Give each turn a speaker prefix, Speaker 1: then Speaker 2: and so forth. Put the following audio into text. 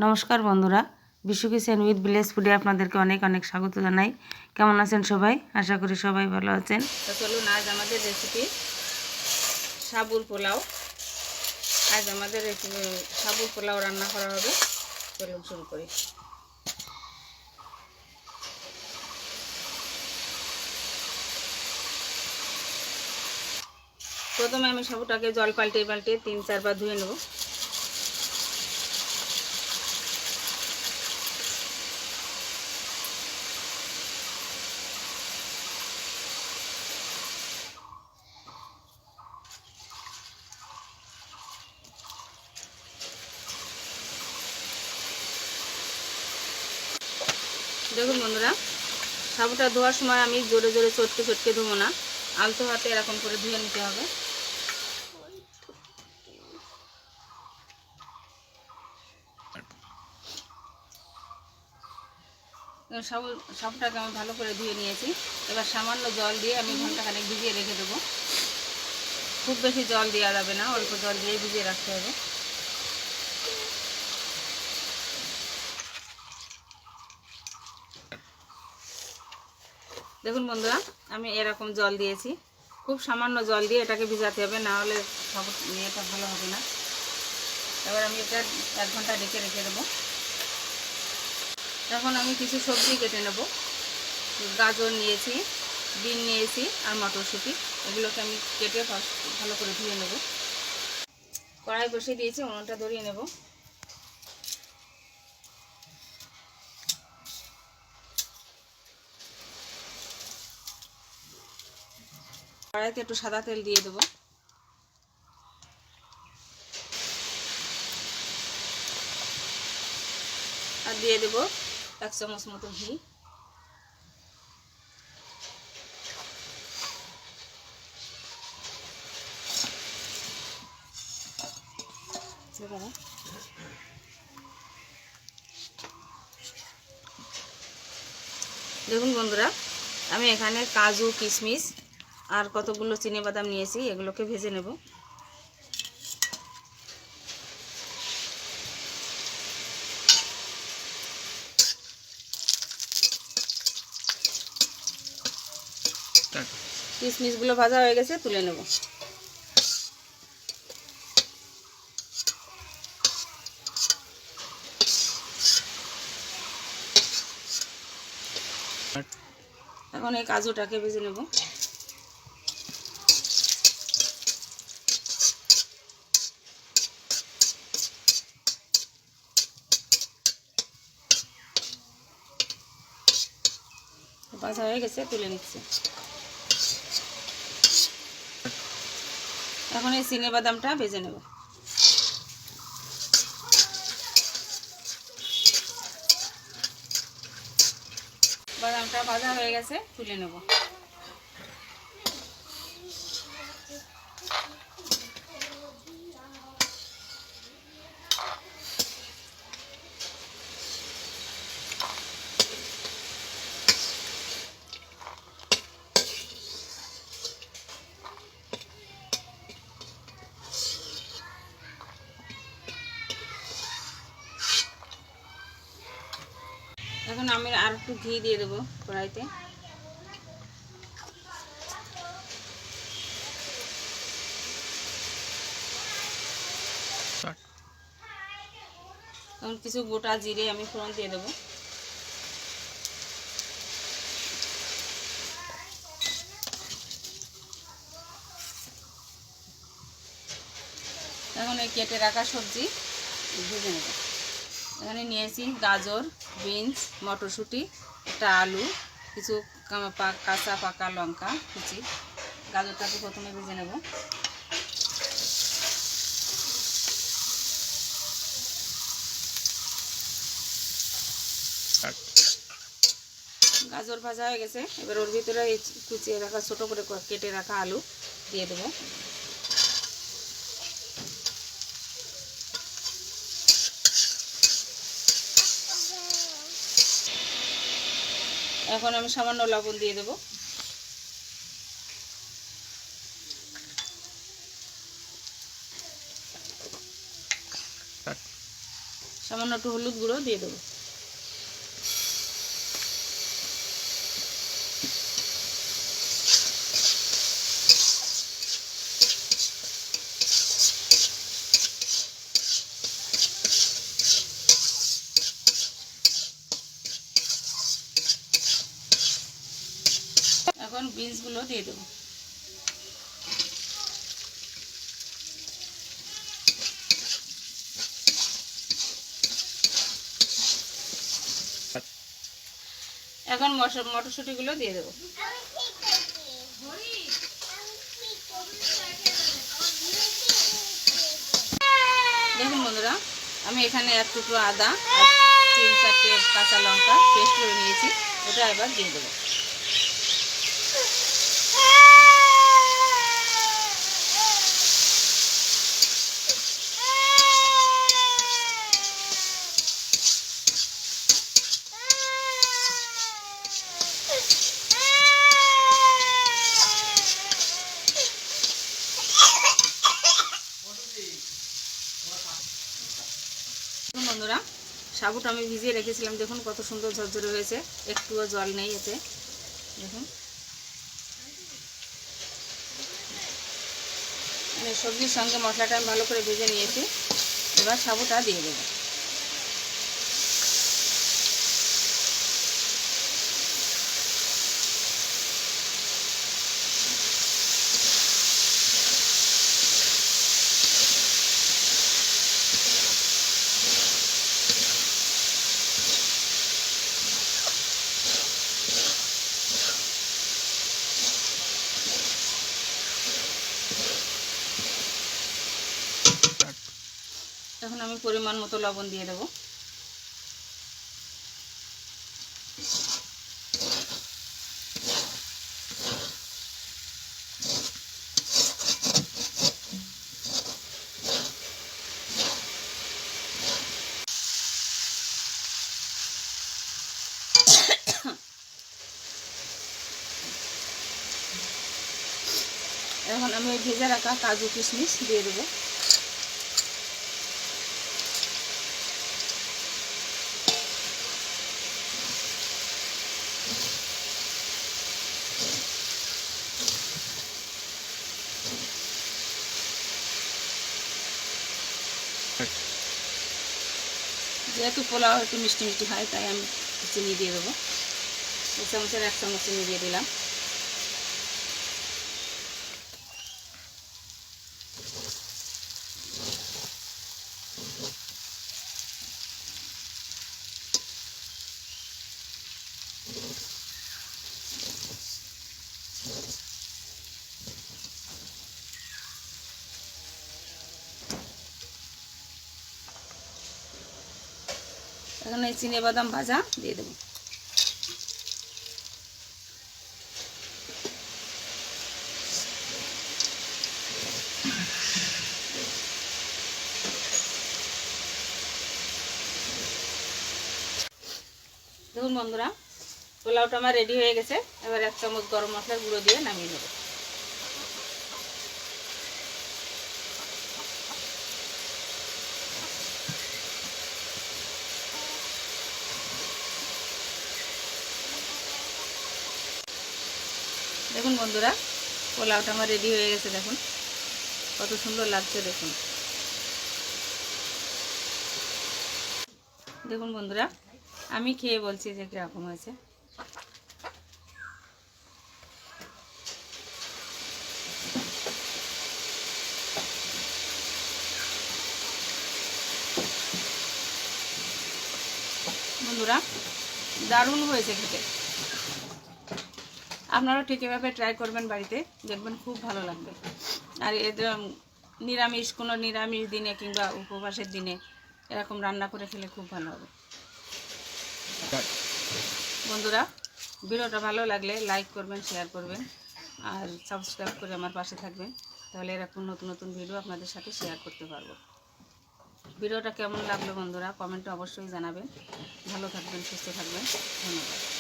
Speaker 1: নমস্কার বন্ধুরা, Bishu kitchen with village ফুডে আপনাদেরকে অনেক অনেক স্বাগত জানাই। কেমন আছেন সবাই? আশা করি সবাই ভালো আছেন। তো চলুন, আজ আমাদের রেসিপি সাবুর পোলাও। আজ আমাদের সাবুর পোলাও রান্না করা হবে। চলুন শুরু করি। প্রথমে আমি সাবুটাকে জল পাল্টে 3-4 বার ধুয়ে নেব। দেখুন বন্ধুরা, সাবুটা ধোয়ার সময় আমি জোরে জোরে চটকে ধুবো না, আলতো হাতে এরকম করে ধুয়ে নিতে হবে। সাবুটাকে আমি ভালো করে ধুয়ে নিয়েছি। এবার সামান্য জল দিয়ে আমি ঘন্টাখানেক ভিজিয়ে রেখে দেবো। খুব বেশি জল দেওয়া যাবে না, অল্প জল দিয়ে ভিজিয়ে রাখতে হবে। দেখুন বন্ধুরা, আমি এরকম জল দিয়েছি। খুব সামান্য জল দিয়ে এটাকে ভিজাতে হবে, না হলে সাবু ইয়েটা ভালো হবে না। এবার আমি এটা 1 ঘন্টা রেখে দেবো। এখন আমি কিছু সবজি কেটে নেব। গাজর নিয়েছি, বিন নিয়েছি আর মটরশুঁটি। এগুলোকে আমি কেটে ভালো করে ধুয়ে নেব। কড়াই বসিয়ে দিয়েছি, উনুনটা ধরিয়ে নেব। কড়াইতে একটু সাদা তেল দিয়ে দেবো। আর দিয়ে দেবো 1 চামচ মতো ঘি। দেখুন বন্ধুরা, আমি এখানে কাজু, কিশমিশ আর কতগুলো চিনিবাদাম নিয়েছি। এগুলোকে ভেজে নেব। কিশমিশগুলো ভাজা হয়ে গেছে, তুলে নেব। এখন এই কাজুটাকে ভেজে নেব। ভাজা হয়ে গেছে, তুলে নিচ্ছি। এখন এই চিনিবাদামটা ভেজে নেব। বাদামটা ভাজা হয়ে গেছে, তুলে নেব। এখন আমি আর একটু ঘি দিয়ে দেবো কড়াইতে। এখন কিছু গোটা জিরে আমি ফোড়ন দিয়ে দেবো। এখন এই কেটে রাখা সবজি ভেজে নেব। এখানে নিয়েছি গাজর, বিনস, মটরশুঁটি, একটা আলু, কিছু কাঁচা পাকা লঙ্কা কুচি। গাজরটাকে প্রথমে ভেজে নেব। গাজর ভাজা হয়ে গেছে, এবার ওর ভিতরে এই কুচিয়ে রাখা ছোটো করে কেটে রাখা আলু দিয়ে দেবো। এখন আমি সামান্য লবণ দিয়ে দেবো। সামান্য একটু হলুদ গুঁড়ো দিয়ে দেবো। এখন বিনসগুলো দিয়ে দেবো। এখন মটরশুঁটিগুলো দিয়ে দেবো। দেখুন বন্ধুরা, আমি এখানে 1 টুকরো আদা আর 3-4টে কাঁচা লঙ্কা পেস্ট করে নিয়েছি, ওটা এবার দিয়ে দেবো। বন্ধুরা, সাবুটা আমি ভিজিয়ে রেখেছিলাম, দেখুন কত সুন্দর ঝরঝরে হয়েছে, একটুও জল নেই এতে। দেখুন সবজির সঙ্গে মশলাটা আমি ভালো করে ভেজে নিয়েছি, এবার সাবুটা দিয়ে দেবো। এখন আমি পরিমাণ মতো লবণ দিয়ে দেবো। এখন আমি ভেজে রাখা কাজু কিশমিশ দিয়ে দেবো। যেহেতু পোলাও একটু মিষ্টি মিষ্টি হয়, তাই আমি চিনি দিয়ে দেবো। 1 চামচের 1 চামচ চিনি দিয়ে দিলাম। এখন এই চিনে বাদাম ভাজা দিয়ে দেবো। দেখুন বন্ধুরা, পোলাওটা আমার রেডি হয়ে গেছে। এবার 1 চামচ গরম মশলার গুঁড়ো দিয়ে নামিয়ে নেব। দেখুন বন্ধুরা, পোলাওটা আমার রেডি হয়ে গেছে। দেখুন কত সুন্দর লাগছে। দেখুন বন্ধুরা, আমি খেয়ে বলছি যে কীরকম হয়েছে। বন্ধুরা, দারুণ হয়েছে খেতে। আপনারাও ঠিক এভাবে ট্রাই করবেন বাড়িতে, দেখবেন খুব ভালো লাগবে। আর এটা নিরামিষ দিনে কিংবা উপবাসের দিনে এরকম রান্না করে খেলে খুব ভালো হবে। বন্ধুরা, ভিডিওটা ভালো লাগলে লাইক করবেন, শেয়ার করবেন আর সাবস্ক্রাইব করে আমার পাশে থাকবেন। তাহলে এরকম নতুন নতুন ভিডিও আপনাদের সাথে শেয়ার করতে পারবো। ভিডিওটা কেমন লাগলো বন্ধুরা কমেন্টে অবশ্যই জানাবেন। ভালো থাকবেন, সুস্থ থাকবেন। ধন্যবাদ।